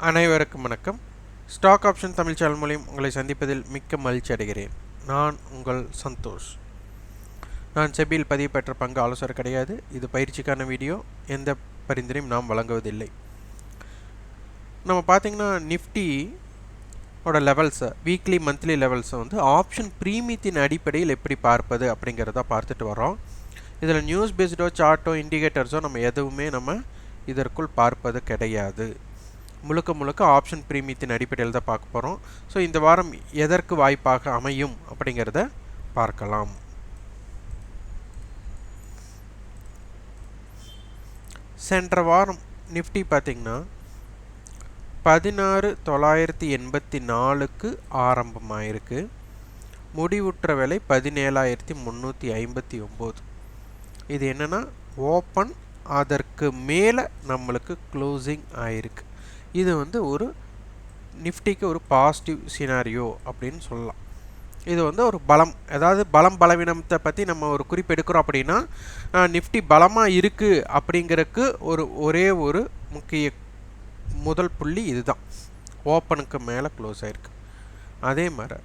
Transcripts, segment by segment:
அனைவருக்கும் வணக்கம். Stock option Tamil channel மூலம் உங்களை சந்திப்பதில் மிக்க மகிழ்ச்சி அடைகிறேன். நான் உங்கள் சந்தோஷ். நான் செபியில் பதிவு பெற்ற பங்கு ஆலோசகர் கிடையாது. இது பயிற்சிக்கான வீடியோ. எந்த பரிந்துரையும் நாம் வழங்குவதில்லை. நம்ம பார்த்திங்கன்னா நிஃப்டி ஓட லெவல்ஸை வீக்லி மந்த்லி லெவல்ஸை வந்து ஆப்ஷன் ப்ரீமியத்தின் அடிப்படையில் எப்படி பார்ப்பது அப்படிங்கிறத பார்த்துட்டு வரோம். இதில் நியூஸ் பேஸ்டோ சார்ட்டோ இண்டிகேட்டர்ஸோ நம்ம எதுவுமே நம்ம இதற்குள் பார்ப்பது கிடையாது. முழுக்க ஆப்ஷன் ப்ரீமியத்தின் அடிப்படையில் தான் பார்க்க போகிறோம். ஸோ இந்த வாரம் எதற்கு வாய்ப்பாக அமையும் அப்படிங்கிறத பார்க்கலாம். சென்ற வாரம் நிஃப்டி பார்த்திங்கன்னா 16,984க்கு ஆரம்பமாயிருக்கு. முடிவுற்ற விலை 17,359. இது என்னென்னா ஓப்பன் அதற்கு மேலே நம்மளுக்கு க்ளோசிங் ஆயிருக்கு. இது வந்து ஒரு நிஃப்டிக்கு ஒரு பாசிட்டிவ் சினாரியோ அப்படின்னு சொல்லலாம். இது வந்து ஒரு பலம், அதாவது பலவீனத்தை பற்றி நம்ம ஒரு குறிப்பு எடுக்கிறோம் அப்படின்னா நிஃப்டி பலமாக இருக்குது அப்படிங்கிறதுக்கு ஒரே ஒரு முக்கிய முதல் புள்ளி இதுதான். ஓப்பனுக்கு மேலே க்ளோஸ் ஆகிருக்கு. அதே மாதிரி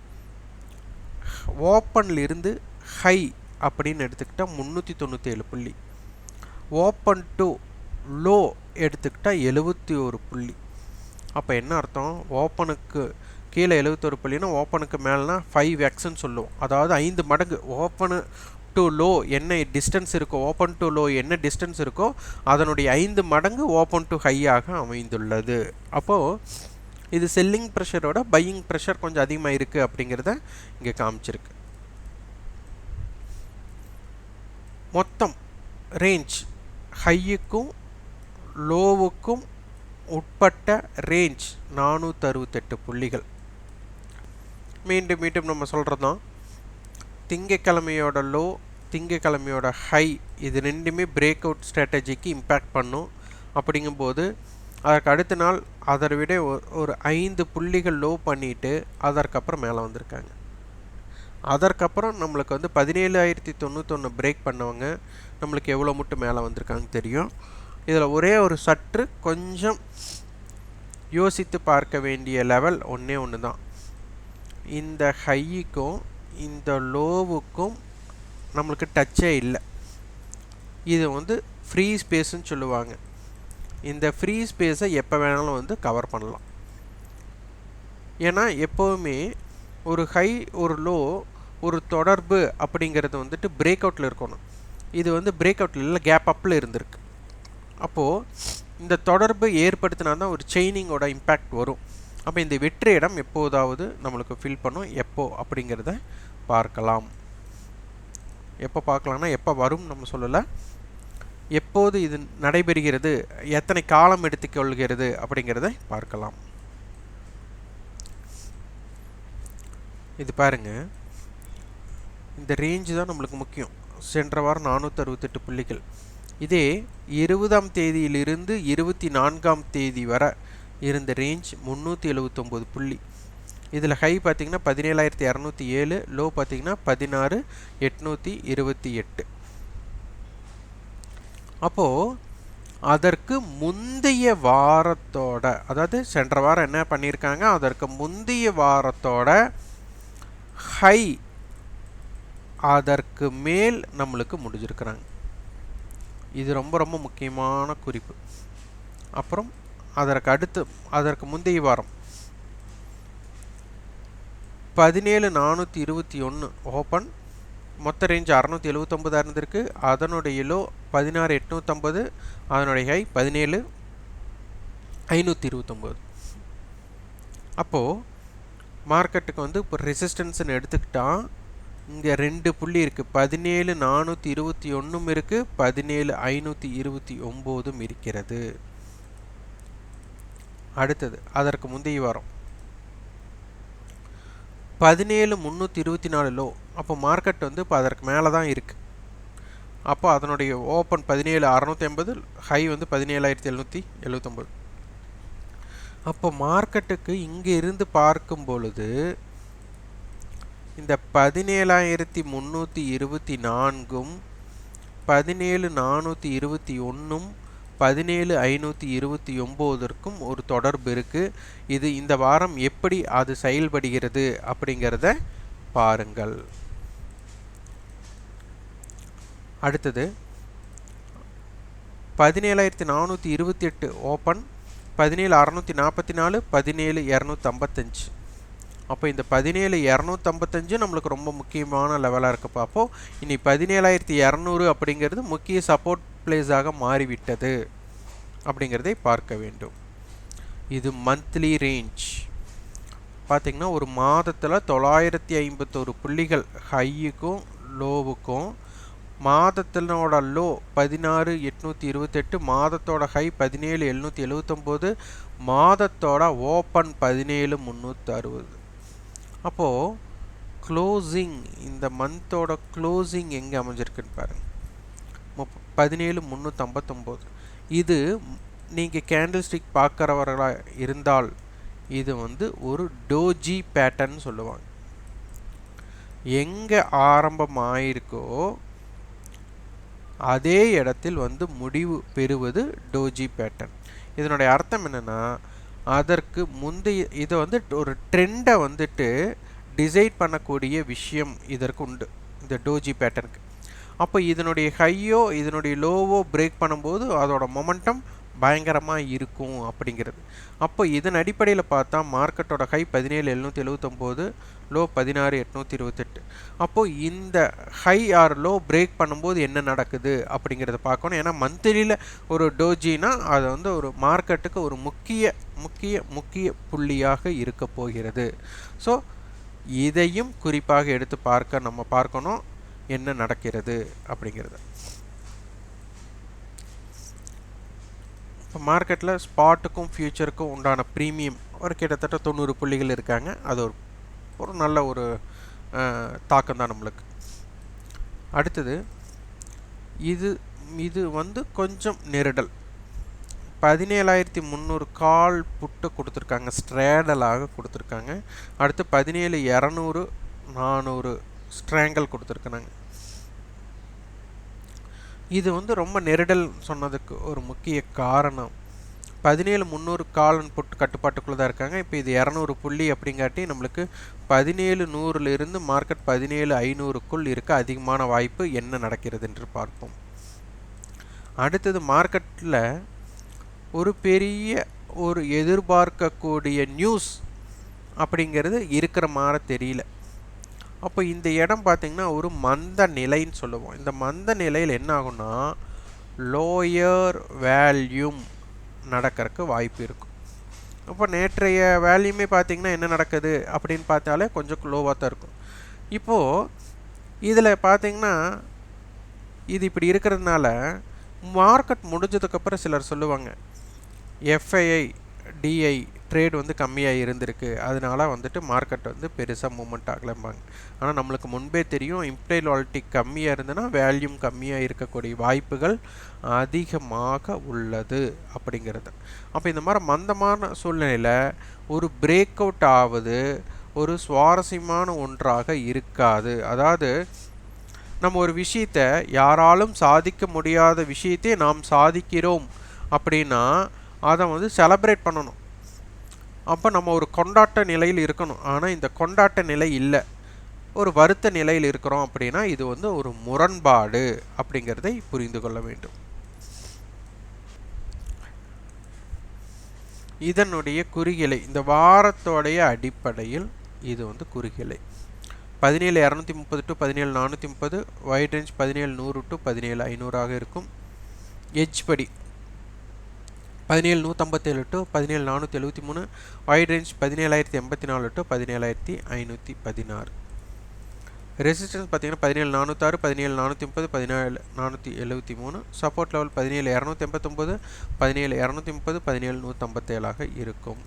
ஓப்பன்லிருந்து ஹை அப்படின்னு எடுத்துக்கிட்டால் 397 புள்ளி, ஓப்பன் டு லோ எடுத்துக்கிட்டால் 71 புள்ளி. அப்போ என்ன அர்த்தம்? ஓப்பனுக்கு கீழே 71 புள்ளினா ஓப்பனுக்கு மேலேனா 5xன்னு சொல்லுவோம். அதாவது 5 மடங்கு ஓப்பனு டு லோ என்ன டிஸ்டன்ஸ் இருக்கோ, ஓப்பன் டு லோ என்ன டிஸ்டன்ஸ் இருக்கோ அதனுடைய 5 மடங்கு ஓப்பன் டு ஹையாக அமைந்துள்ளது. அப்போது இது செல்லிங் ப்ரெஷரோட பையிங் ப்ரெஷர் கொஞ்சம் அதிகமாக இருக்குது அப்படிங்கிறத இங்கே காமிச்சிருக்கு. மொத்தம் ரேஞ்ச் ஹையுக்கும் லோவுக்கும் உட்பட்ட ரேஞ்ச் 468 புள்ளிகள். மீண்டும் நம்ம சொல்கிறது தான், திங்கக்கிழமையோட லோ திங்கக்கிழமையோட ஹை இது ரெண்டுமே பிரேக் அவுட் ஸ்ட்ராட்டஜிக்கு இம்பேக்ட் பண்ணும். அப்படிங்கும்போது அதற்கு அடுத்த நாள் அதை விட ஒரு 5 புள்ளிகள் லோ பண்ணிவிட்டு அதற்கப்புறம் மேலே வந்திருக்காங்க. அதற்கப்புறம் நம்மளுக்கு வந்து 17,091 பிரேக் பண்ணவங்க நம்மளுக்கு எவ்வளோ மட்டும் மேலே வந்திருக்காங்க தெரியும். இதில் ஒரே ஒரு சற்று கொஞ்சம் யோசித்து பார்க்க வேண்டிய லெவல் ஒன்று தான். இந்த ஹைக்கும் இந்த லோவுக்கும் நம்மளுக்கு டச்சே இல்லை. இது வந்து ஃப்ரீ ஸ்பேஸ்ன்னு சொல்லுவாங்க. இந்த ஃப்ரீ ஸ்பேஸை எப்போ வேணாலும் வந்து கவர் பண்ணலாம். ஏன்னா எப்போவுமே ஒரு ஹை ஒரு லோ ஒரு தொடர்பு அப்படிங்கிறது வந்துட்டு பிரேக் அவுட்டில் இருக்கணும். இது வந்து பிரேக் அவுட்டில் இல்லை, கேப் அப்பில் இருந்திருக்கு. அப்போது இந்த தொடர்பு ஏற்படுத்தினா தான் ஒரு செயினிங்கோட இம்பேக்ட் வரும். அப்போ இந்த வெற்றி இடம் எப்போதாவது நம்மளுக்கு ஃபில் பண்ணும். எப்போ அப்படிங்கிறத பார்க்கலாம். எப்போ பார்க்கலாம்னா எப்போ வரும் நம்ம சொல்லலை, எப்போது இது நடைபெறுகிறது, எத்தனை காலம் எடுத்துக்கொள்கிறது அப்படிங்கிறத பார்க்கலாம். இது பாருங்கள், இந்த ரேஞ்சு தான் நம்மளுக்கு முக்கியம். சென்ற வாரம் 468 புள்ளிகள். இதே 20ஆம் தேதியிலிருந்து 24ஆம் தேதி வரை இருந்த ரேஞ்ச் 379 புள்ளி. இதில் ஹை பார்த்திங்கன்னா 17,207, லோ பார்த்திங்கன்னா 16,828. அப்போது அதற்கு முந்தைய வாரத்தோட, அதாவது சென்ற வாரம் என்ன பண்ணியிருக்காங்க, அதற்கு முந்தைய வாரத்தோட ஹை அதற்கு மேல் நம்மளுக்கு முடிஞ்சிருக்கிறாங்க. இது ரொம்ப முக்கியமான குறிப்பு. அப்புறம் அதற்கு முந்தைய வாரம் 17,421 ஓப்பன், மொத்த ரேஞ்ச் 679 இருந்திருக்கு. அதனுடைய லோ 16,850, அதனுடைய ஹை 17,529. அப்போது மார்க்கெட்டுக்கு வந்து இப்போ ரெசிஸ்டன்ஸ்ன்னு எடுத்துக்கிட்டால் இங்கே 2 புள்ளி இருக்குது. 17,421 இருக்குது, 17,529 இருக்கிறது. அடுத்தது அதற்கு முந்தைய வாரம் 17,324 லோ. அப்போ மார்க்கெட் வந்து இப்போ அதற்கு மேலே தான் இருக்குது. அப்போ அதனுடைய ஓப்பன் 17,680, ஹை வந்து 17,779. அப்போ மார்க்கெட்டுக்கு இங்கே இருந்து பார்க்கும் பொழுது இந்த 17,324ம் 17,421 17,529க்கும் ஒரு தொடர்பு இருக்குது. இது இந்த வாரம் எப்படி அது செயல்படுகிறது அப்படிங்கிறத பாருங்கள். அடுத்தது 17,428 ஓப்பன், 17,644, 17,255. அப்போ இந்த 17,255 நம்மளுக்கு ரொம்ப முக்கியமான லெவலாக இருக்குது பார்ப்போம். இனி 17,200 அப்படிங்கிறது முக்கிய சப்போர்ட் பிளேஸாக மாறிவிட்டது அப்படிங்கிறதை பார்க்க வேண்டும். இது மந்த்லி ரேஞ்ச் பார்த்திங்கன்னா ஒரு மாதத்தில் 951 புள்ளிகள் ஹையுக்கும் லோவுக்கும். மாதத்தினோட லோ 16,828, மாதத்தோட ஹை 17,779, மாதத்தோட ஓப்பன் 17,360. அப்போது க்ளோசிங் இந்த மந்தோட க்ளோசிங் எங்கே அமைஞ்சிருக்குன்னு பாருங்கள், 17,359. இது நீங்கள் கேண்டில் ஸ்டிக் பார்க்குறவர்களாக இருந்தால் இது வந்து ஒரு டோஜி பேட்டர்ன் சொல்லுவாங்க. எங்கே ஆரம்பம் ஆயிருக்கோ அதே இடத்தில் வந்து முடிவு பெறுவது டோஜி பேட்டர்ன். இதனுடைய அர்த்தம் என்னென்னா, அதற்கு முந்தைய இதை வந்து ஒரு ட்ரெண்டை வந்துட்டு டிசைட் பண்ணக்கூடிய விஷயம் இதற்கு உண்டு இந்த டோஜி பேட்டர்னுக்கு. அப்போ இதனுடைய ஹையோ இதனுடைய லோவோ பிரேக் பண்ணும்போது அதோட மொமெண்டம் பயங்கரமாக இருக்கும் அப்படிங்கிறது. அப்போ இதன் அடிப்படையில் பார்த்தா மார்க்கெட்டோட ஹை 17,779, லோ 16,828. அப்போது இந்த ஹை ஆர் லோ பிரேக் பண்ணும்போது என்ன நடக்குது அப்படிங்கிறத பார்க்கணும். ஏன்னா மந்த்லியில் ஒரு டோஜினா அது வந்து ஒரு மார்க்கெட்டுக்கு ஒரு முக்கிய புள்ளியாக இருக்க போகிறது. ஸோ இதையும் குறிப்பாக எடுத்து நம்ம பார்க்கணும் என்ன நடக்கிறது அப்படிங்கிறது. இப்போ மார்க்கெட்டில் ஸ்பாட்டுக்கும் ஃபியூச்சருக்கும் உண்டான ப்ரீமியம் ஒரு கிட்டத்தட்ட 90 புள்ளிகள் இருக்காங்க. அது ஒரு நல்ல ஒரு தாக்கம் தான் நம்மளுக்கு. அடுத்தது இது வந்து கொஞ்சம் நெருடல். 17,300 கால் புட்டு கொடுத்துருக்காங்க, ஸ்ட்ரேடலாக கொடுத்துருக்காங்க. அடுத்து 17,200, 400 ஸ்ட்ராங்கல் கொடுத்துருக்காங்க. இது வந்து ரொம்ப நெருடல் சொன்னதுக்கு ஒரு முக்கிய காரணம் 17,300 கால் புட்டு கட்டுப்பாட்டுக்குள்ளே தான் இருக்காங்க. இப்போ இது 200 புள்ளி அப்படிங்காட்டி நம்மளுக்கு 17,100லிருந்து மார்க்கெட் 17,500க்குள் இருக்க அதிகமான வாய்ப்பு என்ன நடக்கிறது என்று பார்ப்போம். அடுத்தது மார்க்கெட்டில் ஒரு பெரிய ஒரு எதிர்பார்க்கக்கூடிய நியூஸ் அப்படிங்கிறது இருக்கிற மாதிரி தெரியல. அப்போ இந்த இடம் பார்த்திங்கன்னா ஒரு மந்த நிலைன்னு சொல்லுவோம். இந்த மந்த நிலையில் என்ன ஆகும்னா லோயர் வேல்யூம் நடக்கிறதுக்கு வாய்ப்பு இருக்கும். அப்போ நேற்றைய வேல்யூமே பார்த்திங்கன்னா என்ன நடக்குது அப்படின்னு பார்த்தாலே கொஞ்சம் லோவாக தான் இருக்கும். இப்போது இதில் பார்த்திங்கன்னா இது இப்படி இருக்கிறதுனால மார்க்கெட் முடிஞ்சதுக்கப்புறம் சிலர் சொல்லுவாங்க எஃப்ஐஐ டிஐ ட்ரேட் வந்து கம்மியாக இருந்திருக்கு, அதனால வந்துட்டு மார்க்கெட் வந்து பெருசாக மூமெண்ட் ஆகலைம்பாங்க. ஆனால் நம்மளுக்கு முன்பே தெரியும் இம்ப்ளைட் வாலிட்டி கம்மியாக இருந்ததுன்னா வேல்யூம் கம்மியாக இருக்கக்கூடிய வாய்ப்புகள் அதிகமாக உள்ளது அப்படிங்கிறது. அப்போ இந்த மாதிரி மந்தமான சூழ்நிலையில் ஒரு பிரேக் அவுட் ஆவது ஒரு சுவாரஸ்யமான ஒன்றாக இருக்காது. அதாவது நம்ம ஒரு விஷயத்தை யாராலும் சாதிக்க முடியாத விஷயத்தை நாம் சாதிக்கிறோம் அப்படின்னா அதை வந்து செலப்ரேட் பண்ணணும். அப்போ நம்ம ஒரு கொண்டாட்ட நிலையில் இருக்கணும். ஆனால் இந்த கொண்டாட்ட நிலை இல்லை, ஒரு வருத்த நிலையில் இருக்கிறோம் அப்படின்னா இது வந்து ஒரு முரண்பாடு அப்படிங்கிறதை புரிந்து கொள்ள வேண்டும். இதனுடைய குறிகளை இந்த வாரத்தோடைய அடிப்படையில் இது வந்து குறிகளை 17,230 to 17,430, வைட் ரேஞ்ச் 17,100 to 17,500 இருக்கும். எட்ஜ் படி 17,157 to 17,473, wide range 17,084 to 17,516. Resistance பார்த்தீங்கன்னா 17,406, 17,430, 17,473. சப்போர்ட் லெவல் 17,289, 17,230, 17,157 இருக்கும்.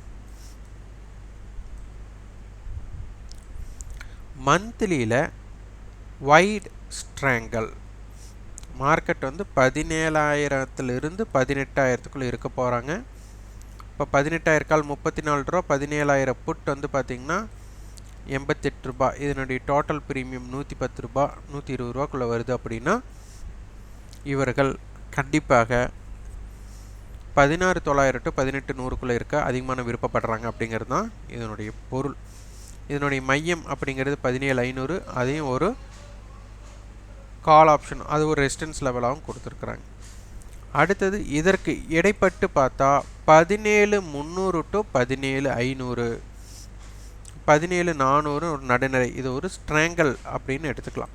மந்த்லியில் வைட் ஸ்ட்ராங்கல் மார்க்கெட் வந்து 17,000லிருந்து 18,000க்குள்ளே இருக்க போகிறாங்க. இப்போ 18,000 கால் 34 ரூபா, 17,000 புட் வந்து பார்த்திங்கன்னா 88 ரூபா. இதனுடைய டோட்டல் ப்ரீமியம் 110 ரூபா, 120 ரூபாக்குள்ளே வருது அப்படின்னா இவர்கள் கண்டிப்பாக 16,900 to 18,100 இருக்க அதிகமான விருப்பப்படுறாங்க அப்படிங்கிறது தான் இதனுடைய பொருள். இதனுடைய மையம் அப்படிங்கிறது 17,500, அதையும் ஒரு கால் ஆப்ஷன், அது ஒரு ரெசிஸ்டன்ஸ் லெவலாகவும் கொடுத்துருக்குறாங்க. அடுத்தது இதற்கு இடைப்பட்டு பார்த்தா 17,300 to 17,500, 17,400 ஒரு நடுநிலை, இது ஒரு ஸ்ட்ராங்கல் அப்படின்னு எடுத்துக்கலாம்.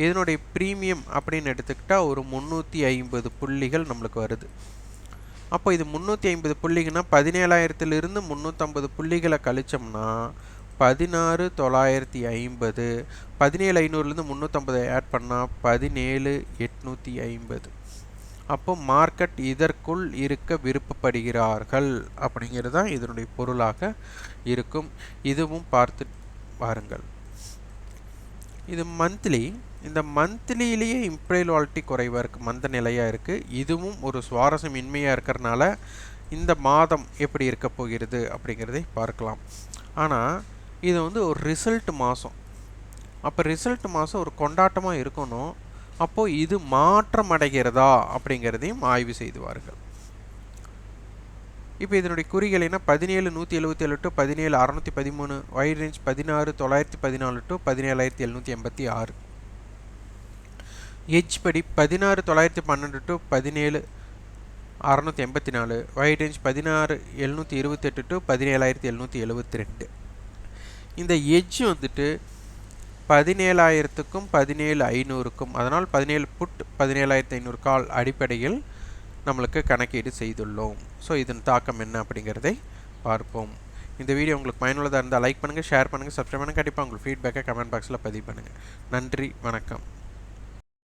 இதனுடைய ப்ரீமியம் அப்படின்னு எடுத்துக்கிட்டால் ஒரு 350 புள்ளிகள் நம்மளுக்கு வருது. அப்போ இது 350 புள்ளிகள்னா 17,000 350 புள்ளிகளை கழிச்சோம்னா 16,950, 17,500 350 ஆட் பண்ணால் 17,850. அப்போ மார்க்கெட் இதற்குள் இருக்க விருப்பப்படுகிறார்கள் அப்படிங்கிறது தான் இதனுடைய பொருளாக இருக்கும். இதுவும் பார்த்து பாருங்கள். இது மந்த்லி, இந்த மந்த்லியிலேயே இம்ப்ளைட் வாலிட்டி குறைவாக இருக்குது, மந்த நிலையாக இருக்குது. இதுவும் ஒரு சுவாரஸ்யம் இன்மையாக இருக்கிறனால இந்த மாதம் எப்படி இருக்க போகிறது அப்படிங்கிறதை பார்க்கலாம். ஆனால் இது வந்து ஒரு ரிசல்ட் மாதம். அப்போ ரிசல்ட் மாதம் ஒரு கொண்டாட்டமாக இருக்கணும். அப்போது இது மாற்றம் அடைகிறதா அப்படிங்கிறதையும் ஆய்வு செய்துவார்கள். இப்போ இதனுடைய குறிகள் என்ன? 17,177 to 17,613, wide range 16,914 to 17,786. Hedge படி 16,912 to 17,684, வைட் ரேஞ்ச் 16,728 to 17,772. இந்த ஹெட்ஜ் வந்துட்டு 17,000க்கும் 17,500க்கும், அதனால் 17 புட் 17,500 கால் அடிப்படையில் நம்மளுக்கு கணக்கீடு செய்துள்ளோம். ஸோ இதன் தாக்கம் என்ன அப்படிங்கிறதை பார்ப்போம். இந்த வீடியோ உங்களுக்கு பயனுள்ளதாக இருந்தால் லைக் பண்ணுங்கள், ஷேர் பண்ணுங்கள், சப்ஸ்கிரைப் பண்ணுங்கள். கண்டிப்பாக உங்களுக்கு ஃபீட்பேக்கை கமெண்ட் பாக்ஸில் பதிவு பண்ணுங்கள். நன்றி, வணக்கம்.